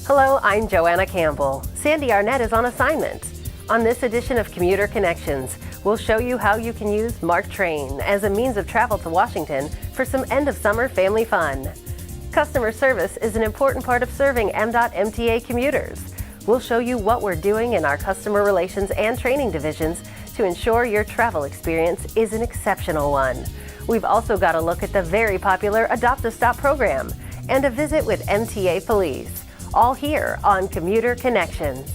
Hello, I'm Joanna Campbell. Sandy Arnett is on assignment. On this edition of Commuter Connections, we'll show you how you can use MARC Train as a means of travel to Washington for some end-of-summer family fun. Customer service is an important part of serving MDOT MTA commuters. We'll show you what we're doing in our customer relations and training divisions to ensure your travel experience is an exceptional one. We've also got a look at the very popular Adopt a Stop program and a visit with MTA Police. All here on Commuter Connections.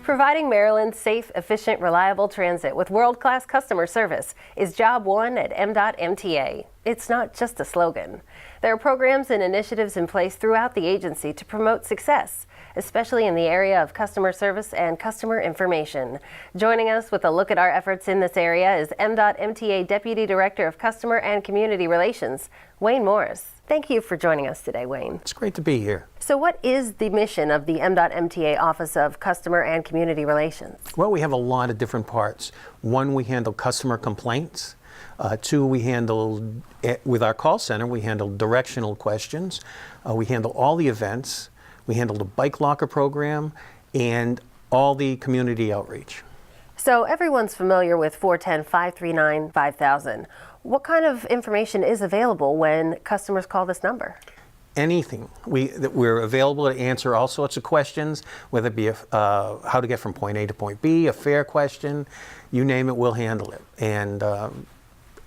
Providing Maryland safe, efficient, reliable transit with world-class customer service is job one at MDOT MTA. It's not just a slogan. There are programs and initiatives in place throughout the agency to promote success, especially in the area of customer service and customer information. Joining us with a look at our efforts in this area is MDOT MTA Deputy Director of Customer and Community Relations, Wayne Morris. Thank you for joining us today, Wayne. It's great to be here. So what is the mission of the MDOT MTA Office of Customer and Community Relations? Well, we have a lot of different parts. One, we handle customer complaints. Two, we handle, with our call center, we handle directional questions. We handle all the events. We handle the bike locker program and all the community outreach. So everyone's familiar with 410-539-5000. What kind of information is available when customers call this number? Anything. We're available to answer all sorts of questions, whether it be how to get from point A to point B, a fare question, you name it, we'll handle it. And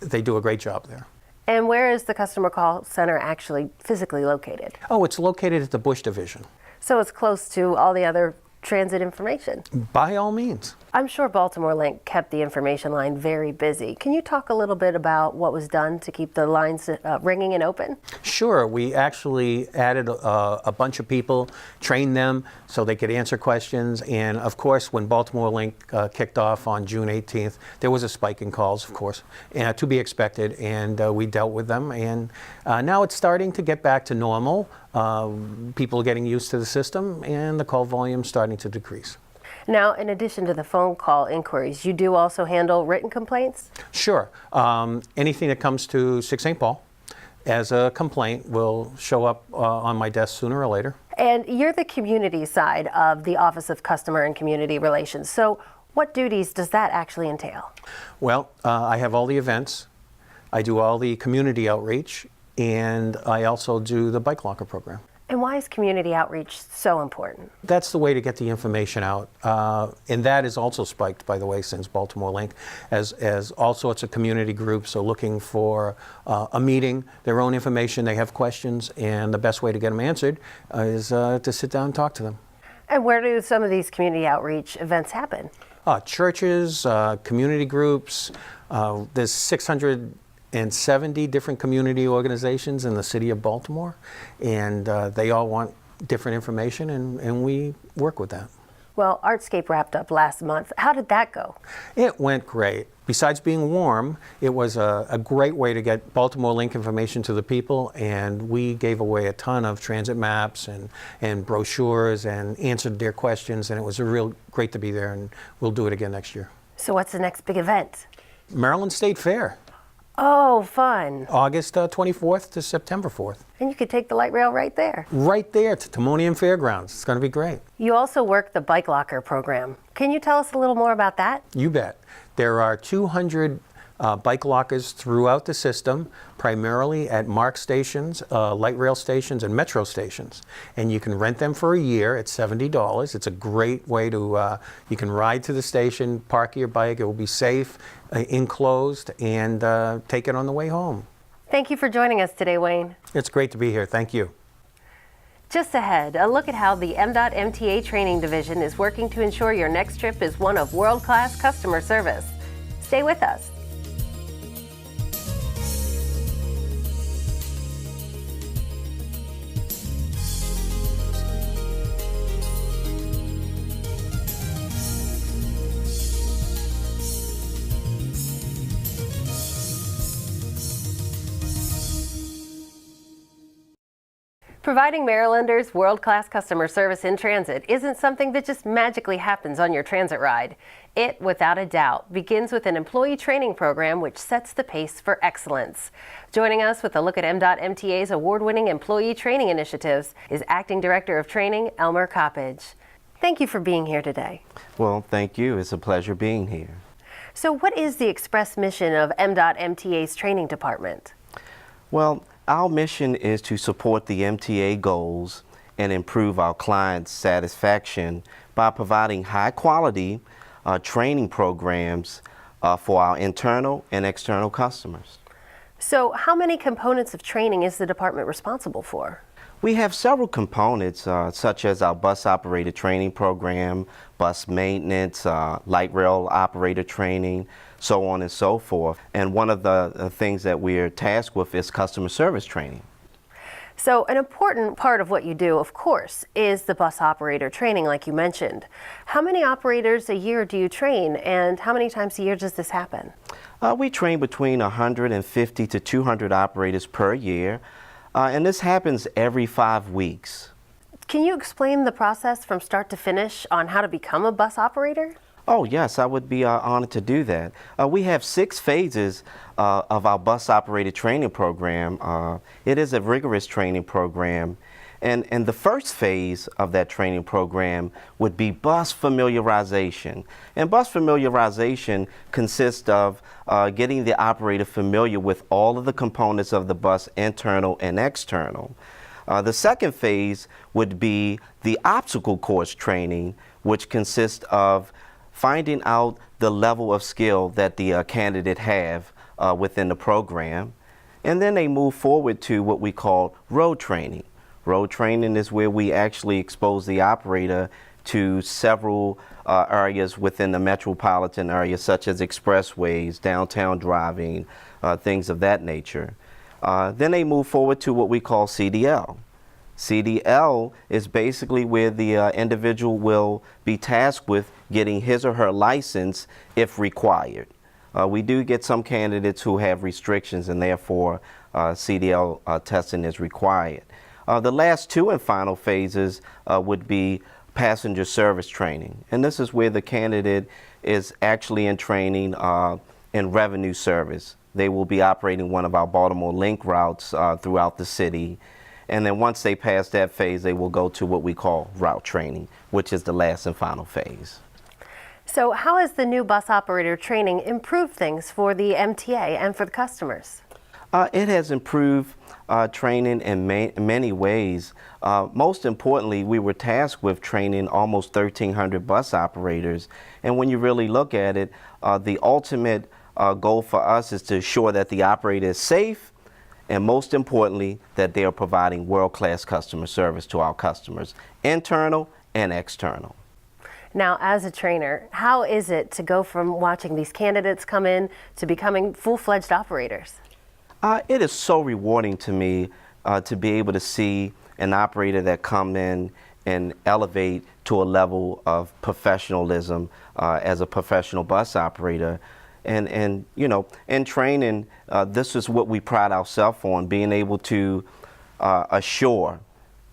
they do a great job there. And where is the customer call center actually physically located? Oh, it's located at the Bush Division. So it's close to all the other transit information? By all means. I'm sure Baltimore Link kept the information line very busy. Can you talk a little bit about what was done to keep the lines ringing and open? Sure. We actually added a bunch of people, trained them so they could answer questions. And of course, when Baltimore Link kicked off on June 18th, there was a spike in calls, of course, to be expected. And we dealt with them. And now it's starting to get back to normal. People are getting used to the system and the call volume starting to decrease. Now, in addition to the phone call inquiries, you do also handle written complaints? Sure. Anything that comes to 6 St. Paul as a complaint will show up on my desk sooner or later. And you're the community side of the Office of Customer and Community Relations. So what duties does that actually entail? Well, I have all the events. I do all the community outreach, and I also do the bike locker program. And why is community outreach so important? That's the way to get the information out. And that is also spiked, by the way, since Baltimore Link, as all sorts of community groups are looking for a meeting, their own information, they have questions, and the best way to get them answered is to sit down and talk to them. And where do some of these community outreach events happen? Churches, community groups. There's 670 different community organizations in the city of Baltimore, and they all want different information, and we work with that. Well, Artscape wrapped up last month. How did that go? It went great. Besides being warm, it was a great way to get Baltimore Link information to the people, and we gave away a ton of transit maps and brochures and answered their questions, and it was real great to be there, and we'll do it again next year. So what's the next big event? Maryland State Fair. Oh, fun. August 24th to September 4th. And you could take the light rail right there. Right there to Timonium Fairgrounds. It's going to be great. You also work the bike locker program. Can you tell us a little more about that? You bet. There are 200 bike lockers throughout the system, primarily at MARC stations, light rail stations, and metro stations. And you can rent them for a year at $70. It's a great way to, you can ride to the station, park your bike, it will be safe, enclosed, and take it on the way home. Thank you for joining us today, Wayne. It's great to be here. Thank you. Just ahead, a look at how the MDOT MTA Training Division is working to ensure your next trip is one of world-class customer service. Stay with us. Providing Marylanders world-class customer service in transit isn't something that just magically happens on your transit ride. It, without a doubt, begins with an employee training program which sets the pace for excellence. Joining us with a look at MDOT-MTA's award-winning employee training initiatives is Acting Director of Training, Elmer Coppage. Thank you for being here today. Well, thank you. It's a pleasure being here. So what is the express mission of MDOT-MTA's training department? Well, our mission is to support the MTA goals and improve our clients' satisfaction by providing high-quality training programs for our internal and external customers. So how many components of training is the department responsible for? We have several components such as our bus operator training program, bus maintenance, light rail operator training, so on and so forth. And one of the things that we're tasked with is customer service training. So an important part of what you do, of course, is the bus operator training like you mentioned. How many operators a year do you train, and how many times a year does this happen? We train between 150 to 200 operators per year. And this happens every 5 weeks. Can you explain the process from start to finish on how to become a bus operator? Oh yes, I would be honored to do that. We have 6 phases of our bus operator training program. It is a rigorous training program. And the first phase of that training program would be bus familiarization. And bus familiarization consists of getting the operator familiar with all of the components of the bus, internal and external. The second phase would be the obstacle course training, which consists of finding out the level of skill that the candidate have within the program. And then they move forward to what we call road training. Road training is where we actually expose the operator to several areas within the metropolitan area, such as expressways, downtown driving, things of that nature. Then they move forward to what we call CDL. CDL is basically where the individual will be tasked with getting his or her license if required. We do get some candidates who have restrictions, and therefore CDL testing is required. The last 2 and final phases would be passenger service training. And this is where the candidate is actually in training in revenue service. They will be operating one of our Baltimore Link routes throughout the city. And then once they pass that phase, they will go to what we call route training, which is the last and final phase. So how has the new bus operator training improved things for the MTA and for the customers? It has improved training in many ways. Most importantly, we were tasked with training almost 1,300 bus operators. And when you really look at it, the ultimate goal for us is to ensure that the operator is safe, and most importantly, that they are providing world-class customer service to our customers, internal and external. Now, as a trainer, how is it to go from watching these candidates come in to becoming full-fledged operators? It is so rewarding to me to be able to see an operator that come in and elevate to a level of professionalism as a professional bus operator. And you know, in training, this is what we pride ourselves on, being able to assure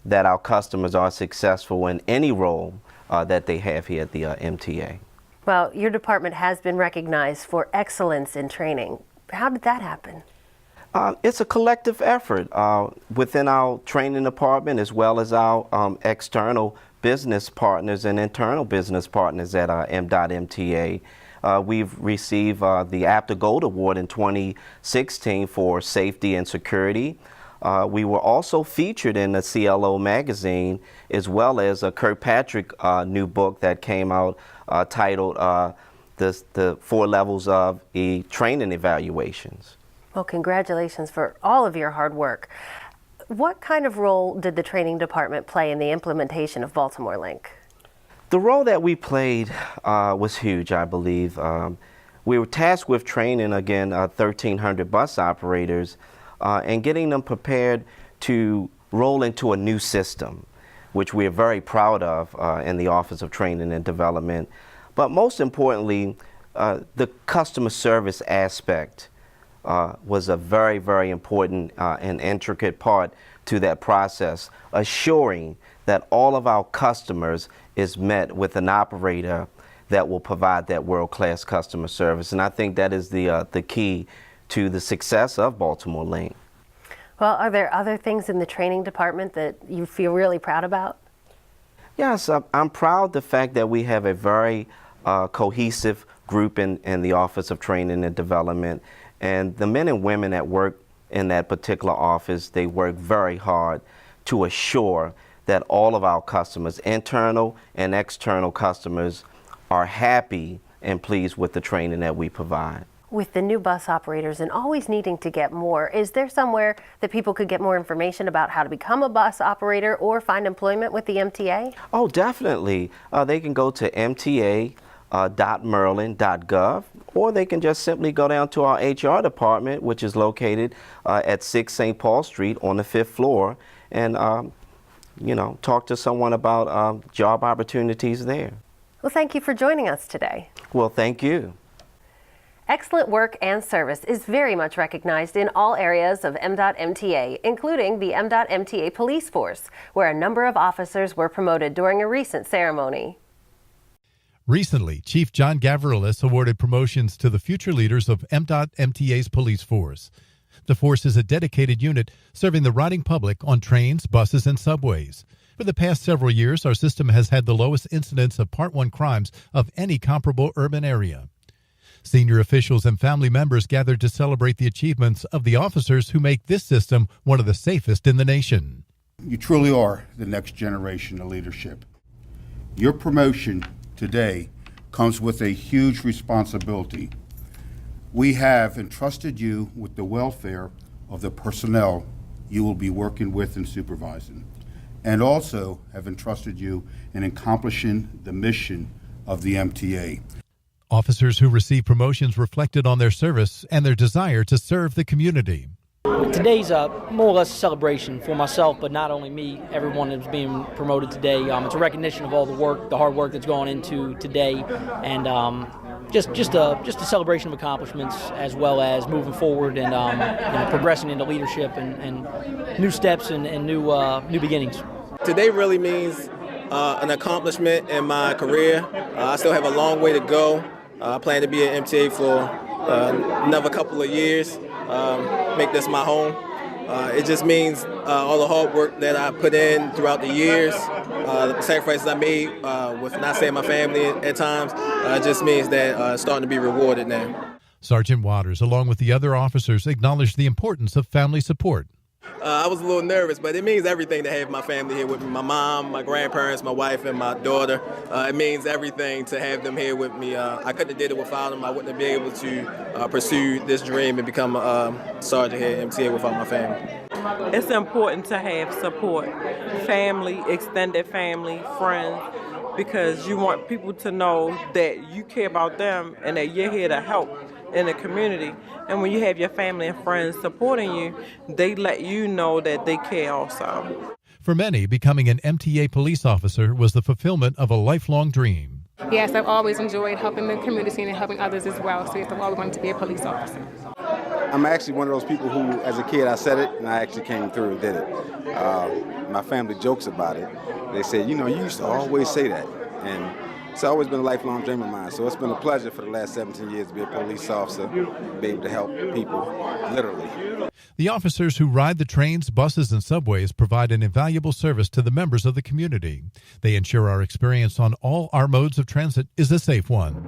that our customers are successful in any role that they have here at the MTA. Well, your department has been recognized for excellence in training. How did that happen? It's a collective effort within our training department, as well as our external business partners and internal business partners at MDOT-MTA. We've received the APTA Gold Award in 2016 for safety and security. We were also featured in the CLO magazine, as well as a Kirkpatrick new book that came out titled the 4 Levels of Training Evaluations. Well, congratulations for all of your hard work. What kind of role did the training department play in the implementation of Baltimore Link? The role that we played was huge, I believe. We were tasked with training, again, 1,300 bus operators and getting them prepared to roll into a new system, which we are very proud of in the Office of Training and Development. But most importantly, the customer service aspect was a very, very important and intricate part to that process, assuring that all of our customers is met with an operator that will provide that world-class customer service. And I think that is the key to the success of Baltimore Link. Well, are there other things in the training department that you feel really proud about? Yes, I'm proud of the fact that we have a very cohesive group in the Office of Training and Development. And the men and women that work in that particular office, they work very hard to assure that all of our customers, internal and external customers, are happy and pleased with the training that we provide. With the new bus operators and always needing to get more, is there somewhere that people could get more information about how to become a bus operator or find employment with the MTA? Oh, definitely. They can go to mta.maryland.gov, or they can just simply go down to our HR department, which is located at 6 St. Paul Street on the 5th floor, and talk to someone about job opportunities there. Well, thank you for joining us today. Well, thank you. Excellent work and service is very much recognized in all areas of MDOT MTA, including the MDOT MTA Police Force, where a number of officers were promoted during a recent ceremony. Recently, Chief John Gavrilis awarded promotions to the future leaders of MDOT MTA's police force. The force is a dedicated unit serving the riding public on trains, buses, and subways. For the past several years, our system has had the lowest incidence of Part 1 crimes of any comparable urban area. Senior officials and family members gathered to celebrate the achievements of the officers who make this system one of the safest in the nation. You truly are the next generation of leadership. Your promotion today comes with a huge responsibility. We have entrusted you with the welfare of the personnel you will be working with and supervising, and also have entrusted you in accomplishing the mission of the MTA. Officers who receive promotions reflected on their service and their desire to serve the community. Today's more or less a celebration for myself, but not only me, everyone that's being promoted today. It's a recognition of all the work, the hard work that's gone into today, and just a celebration of accomplishments, as well as moving forward and progressing into leadership and new steps and new beginnings. Today really means an accomplishment in my career. I still have a long way to go. I plan to be at MTA for another couple of years, make this my home. It just means all the hard work that I put in throughout the years, the sacrifices I made with not seeing my family at times, just means that it's starting to be rewarded now. Sergeant Waters, along with the other officers, acknowledged the importance of family support. I was a little nervous, but it means everything to have my family here with me. My mom, my grandparents, my wife, and my daughter. It means everything to have them here with me. I couldn't have did it without them. I wouldn't have been able to pursue this dream and become a sergeant here at MTA without my family. It's important to have support, family, extended family, friends, because you want people to know that you care about them and that you're here to help in the community. And when you have your family and friends supporting you, they let you know that they care also. For many, becoming an MTA police officer was the fulfillment of a lifelong dream. Yes, I've always enjoyed helping the community and helping others as well, so yes, I've always wanted to be a police officer. I'm actually one of those people who, as a kid, I said it, and I actually came through and did it. My family jokes about it. They said, you used to always say that. And it's always been a lifelong dream of mine, so it's been a pleasure for the last 17 years to be a police officer, be able to help people, literally. The officers who ride the trains, buses, and subways provide an invaluable service to the members of the community. They ensure our experience on all our modes of transit is a safe one.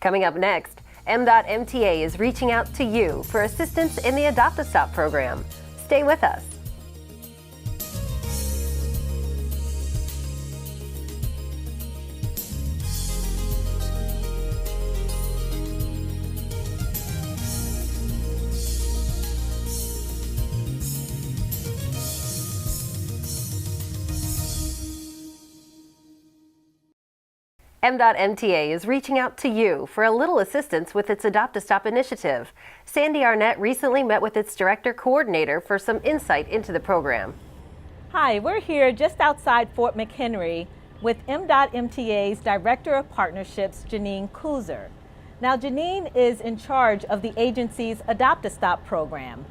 Coming up next, MDOT MTA is reaching out to you for assistance in the Adopt-A-Stop program. Stay with us. MDOT MTA is reaching out to you for a little assistance with its Adopt-A-Stop initiative. Sandy Arnett recently met with its director coordinator for some insight into the program. Hi, we're here just outside Fort McHenry with MDOT MTA's Director of Partnerships, Janine Kuzer. Now, Janine is in charge of the agency's Adopt-A-Stop program.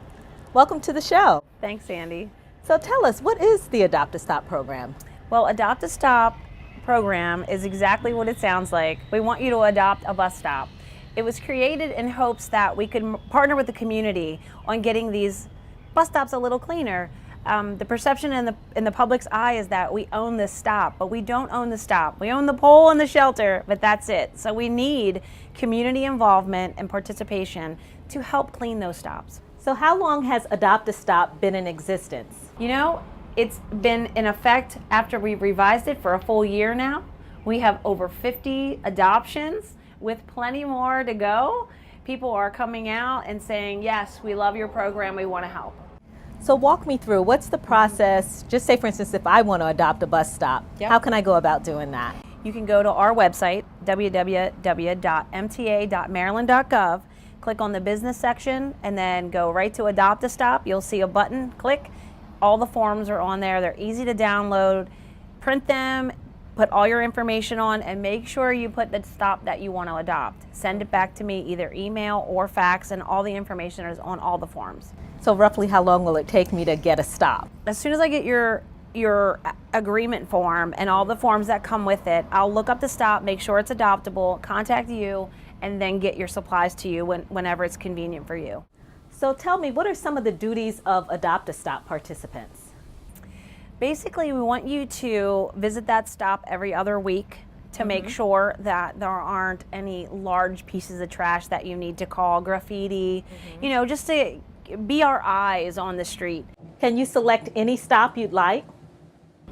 Welcome to the show. Thanks, Sandy. So tell us, what is the Adopt-A-Stop program? Well, Adopt-A-Stop program is exactly what it sounds like. We want you to adopt a bus stop. It was created in hopes that we could partner with the community on getting these bus stops a little cleaner. The perception in the public's eye is that we own this stop, but we don't own the stop. We own the pole and the shelter, but that's it. So we need community involvement and participation to help clean those stops. So how long has Adopt-A-Stop been in existence? You know, it's been in effect after we revised it for a full year now. We have over 50 adoptions with plenty more to go. People are coming out and saying, yes, we love your program, we want to help. So walk me through, what's the process? Just say, for instance, if I want to adopt a bus stop, how can I go about doing that? You can go to our website, www.mta.maryland.gov, click on the business section, and then go right to Adopt-A-Stop. You'll see a button, click. All the forms are on there. They're easy to download. Print them, put all your information on, and make sure you put the stop that you want to adopt. Send it back to me, either email or fax, and all the information is on all the forms. So roughly how long will it take me to get a stop? As soon as I get your agreement form and all the forms that come with it, I'll look up the stop, make sure it's adoptable, contact you, and then get your supplies to you whenever it's convenient for you. So tell me, what are some of the duties of Adopt-A-Stop participants? Basically, we want you to visit that stop every other week to make sure that there aren't any large pieces of trash that you need to call, graffiti, you know, just to be our eyes on the street. Can you select any stop you'd like?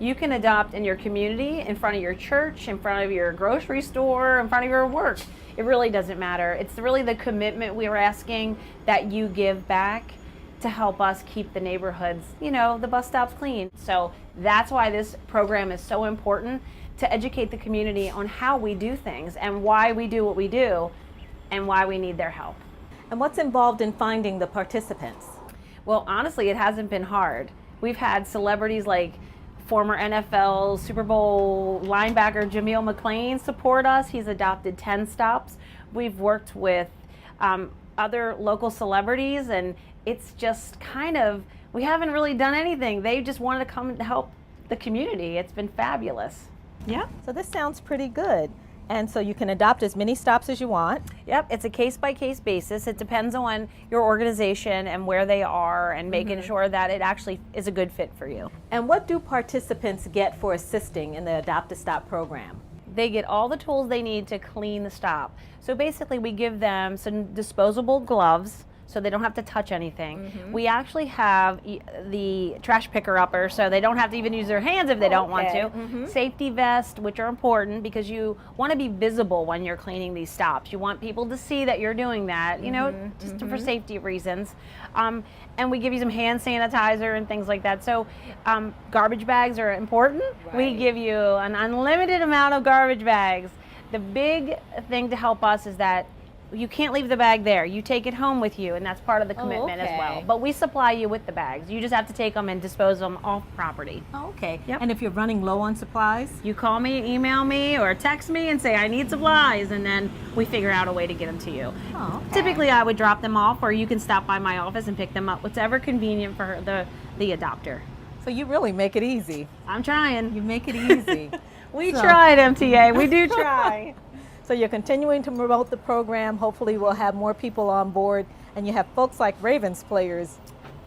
You can adopt in your community, in front of your church, in front of your grocery store, in front of your work. It really doesn't matter. It's really the commitment we're asking that you give back to help us keep the neighborhoods, you know, the bus stops clean. So that's why this program is so important, to educate the community on how we do things and why we do what we do and why we need their help. And what's involved in finding the participants? Well, honestly, it hasn't been hard. We've had celebrities like former NFL Super Bowl linebacker Jameel McClain support us. He's adopted 10 stops. We've worked with other local celebrities, and it's just kind of, we haven't really done anything. They just wanted to come and help the community. It's been fabulous. Yeah. So this sounds pretty good. And so you can adopt as many stops as you want. Yep, it's a case-by-case basis. It depends on your organization and where they are and making sure that it actually is a good fit for you. And what do participants get for assisting in the Adopt-A-Stop program? They get all the tools they need to clean the stop. So basically we give them some disposable gloves so they don't have to touch anything. We actually have the trash picker upper, so they don't have to even use their hands if they don't want to. Safety vests, which are important because you want to be visible when you're cleaning these stops. You want people to see that you're doing that, you know, just for safety reasons. And we give you some hand sanitizer and things like that. So garbage bags are important. We give you an unlimited amount of garbage bags. The big thing to help us is that you can't leave the bag there. You take it home with you, and that's part of the commitment as well. But we supply you with the bags. You just have to take them and dispose them off property. Okay. Yep. And if you're running low on supplies? You call me, email me, or text me and say, I need supplies, and then we figure out a way to get them to you. Typically, I would drop them off, or you can stop by my office and pick them up, whatever convenient for the adopter. So you really make it easy. I'm trying. You make it easy. We tried, MTA. We do try. So you're continuing to promote the program. Hopefully we'll have more people on board, and you have folks like Ravens players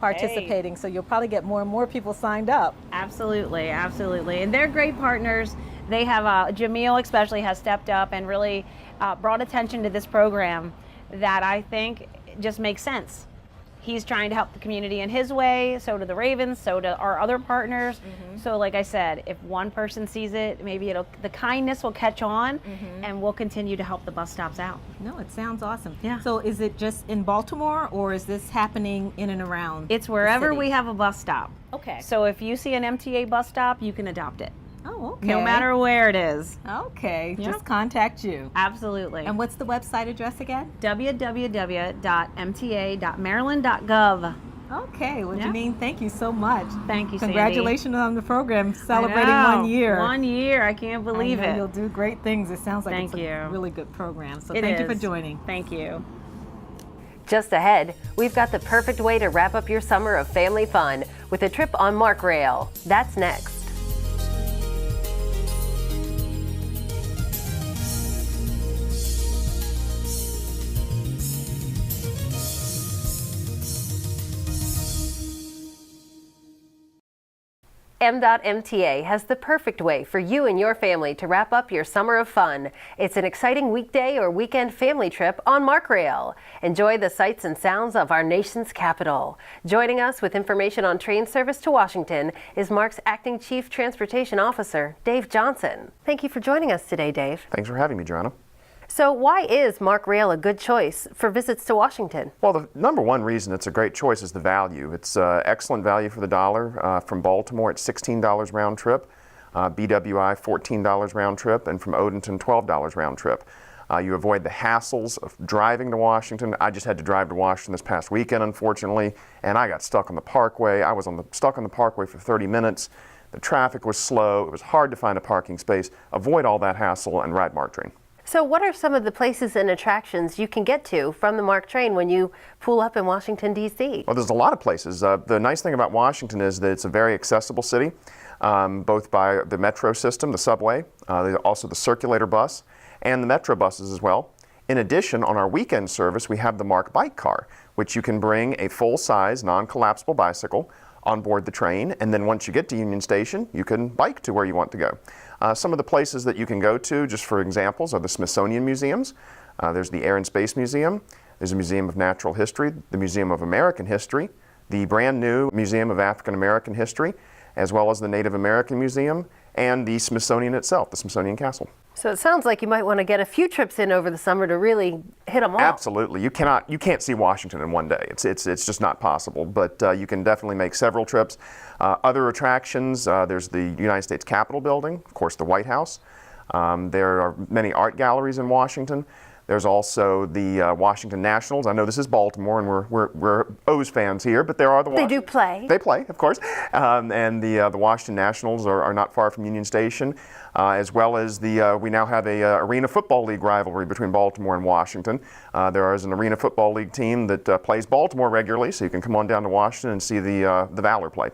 participating, so you'll probably get more and more people signed up. Absolutely, absolutely. And they're great partners. They have, Jamil especially has stepped up and really brought attention to this program that I think just makes sense. He's trying to help the community in his way, so do the Ravens, so do our other partners. So like I said, if one person sees it, maybe the kindness will catch on, and we'll continue to help the bus stops out. No, it sounds awesome. Yeah. So is it just in Baltimore, or is this happening in and around? It's wherever we have a bus stop. Okay. So if you see an MTA bus stop, you can adopt it. Oh, okay. No matter where it is. Okay, Yeah. just contact you. Absolutely. And what's the website address again? www.mta.maryland.gov. Okay, well, Yeah. Janine, thank you so much. Thank you, Sandy. Congratulations on the program, celebrating I know. 1 year. 1 year, I can't believe I know it. You'll do great things. It sounds like Thank it's you. a really good program. So It thank you for is. joining. Thank you. Just ahead, we've got the perfect way to wrap up your summer of family fun with a trip on Mark Rail. That's next. M.MTA has the perfect way for you and your family to wrap up your summer of fun. It's an exciting weekday or weekend family trip on Mark Rail. Enjoy the sights and sounds of our nation's capital. Joining us with information on train service to Washington is Mark's Acting Chief Transportation Officer, Dave Johnson. Thank you for joining us today, Dave. Thanks for having me, Joanna. So why is Mark Rail a good choice for visits to Washington? Well, the number one reason it's a great choice is the value. It's excellent value for the dollar. From Baltimore, it's $16 round trip. BWI, $14 round trip. And from Odenton, $12 round trip. You avoid the hassles of driving to Washington. I just had to drive to Washington this past weekend, unfortunately, and I got stuck on the Parkway. I was stuck on the Parkway for 30 minutes. The traffic was slow. It was hard to find a parking space. Avoid all that hassle and ride Mark train. So what are some of the places and attractions you can get to from the Mark train when you pull up in Washington, D.C.? Well, there's a lot of places. The nice thing about Washington is that it's a very accessible city, both by the metro system, the subway, also the circulator bus, and the metro buses as well. In addition, on our weekend service, we have the Mark bike car, which you can bring a full-size, non-collapsible bicycle on board the train, and then once you get to Union Station, you can bike to where you want to go. Some of the places that you can go to, just for examples, are the Smithsonian Museums. There's the Air and Space Museum. There's a Museum of Natural History, the Museum of American History, the brand new Museum of African American History, as well as the Native American Museum, and the Smithsonian itself, the Smithsonian Castle. So it sounds like you might want to get a few trips in over the summer to really hit them all. Absolutely. You can't see Washington in one day. It's just not possible, but you can definitely make several trips. Other attractions, there's the United States Capitol building, of course the White House. There are many art galleries in Washington. There's also the Washington Nationals. I know this is Baltimore, and we're O's fans here, but there are the They do play. They play, of course. And the Washington Nationals are not far from Union Station, as well as we now have a Arena Football League rivalry between Baltimore and Washington. There is an Arena Football League team that plays Baltimore regularly, so you can come on down to Washington and see the Valor play.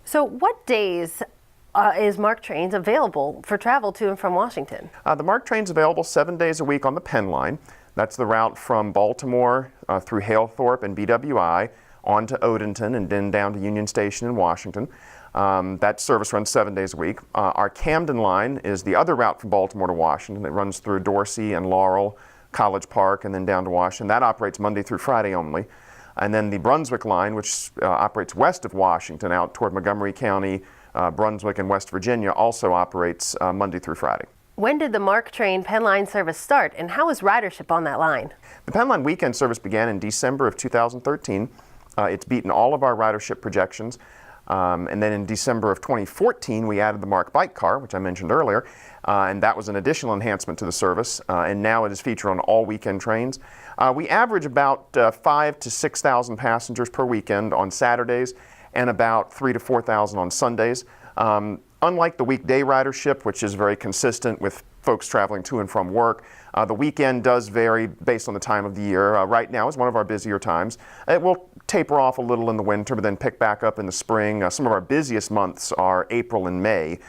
So what days is Mark trains available for travel to and from Washington? The Mark train's available 7 days a week on the Penn line. That's the route from Baltimore through Halethorpe and BWI on to Odenton and then down to Union Station in Washington. That service runs 7 days a week. Our Camden line is the other route from Baltimore to Washington. It runs through Dorsey and Laurel, College Park, and then down to Washington. That operates Monday through Friday only. And then the Brunswick line, which operates west of Washington out toward Montgomery County, Brunswick, and West Virginia, also operates Monday through Friday. When did the Mark train Penn line service start, and how is ridership on that line? The Penn line weekend service began in December of 2013. It's beaten all of our ridership projections. And then in December of 2014, we added the Mark bike car, which I mentioned earlier, and that was an additional enhancement to the service, and now it is featured on all weekend trains. We average about 5,000 to 6,000 passengers per weekend on Saturdays, and about 3,000 to 4,000 on Sundays. Unlike the weekday ridership, which is very consistent with folks traveling to and from work, the weekend does vary based on the time of the year. Right now is one of our busier times. It will taper off a little in the winter, but then pick back up in the spring. Some of our busiest months are April and May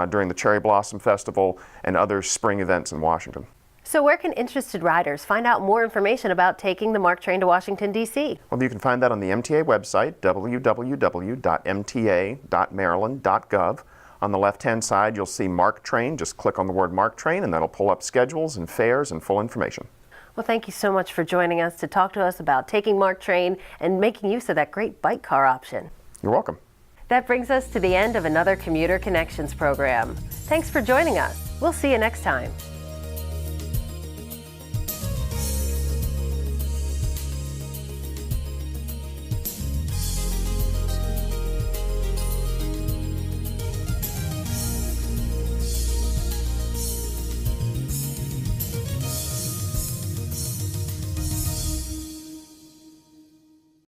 during the Cherry Blossom Festival and other spring events in Washington. So where can interested riders find out more information about taking the Mark train to Washington, D.C.? Well, you can find that on the MTA website, www.mta.maryland.gov. On the left-hand side, you'll see Mark Train. Just click on the word Mark Train, and that'll pull up schedules and fares and full information. Well, thank you so much for joining us to talk to us about taking Mark Train and making use of that great bike car option. You're welcome. That brings us to the end of another Commuter Connections program. Thanks for joining us. We'll see you next time.